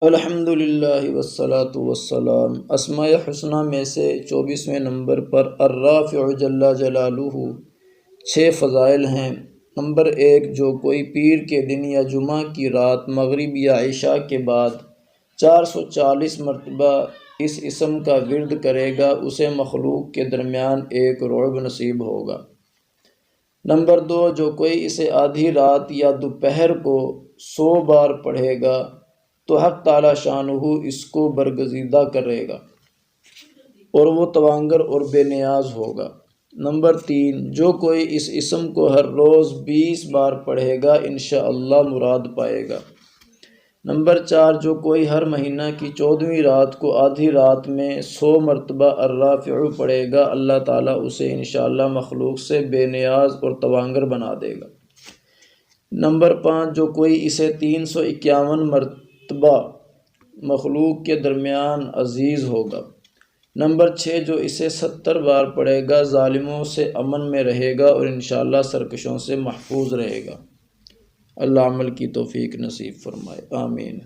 الحمدللہ والصلاة والسلام۔ اسماء حسنہ میں سے 24ویں نمبر پر الرافع جل جلالہ 6 فضائل ہیں۔ نمبر 1، جو کوئی پیر کے دن یا جمعہ کی رات مغرب یا عشاء کے بعد 440 مرتبہ اس اسم کا ورد کرے گا اسے مخلوق کے درمیان ایک رعب نصیب ہوگا۔ نمبر 2، جو کوئی اسے آدھی رات یا دوپہر کو 100 بار پڑھے گا تو حق تعالی شانہ اس کو برگزیدہ کرے گا اور وہ توانگر اور بے نیاز ہوگا۔ نمبر 3، جو کوئی اس اسم کو ہر روز 20 بار پڑھے گا انشاءاللہ مراد پائے گا۔ نمبر 4، جو کوئی ہر مہینہ کی 14ویں رات کو آدھی رات میں 100 مرتبہ الرافع پڑھے گا اللہ تعالیٰ اسے انشاءاللہ مخلوق سے بے نیاز اور توانگر بنا دے گا۔ نمبر 5، جو کوئی اسے 351 مرتبہ مخلوق کے درمیان عزیز ہوگا۔ نمبر 6، جو اسے 70 بار پڑھے گا ظالموں سے امن میں رہے گا اور انشاءاللہ سرکشوں سے محفوظ رہے گا۔ اللہ عمل کی توفیق نصیب فرمائے، آمین۔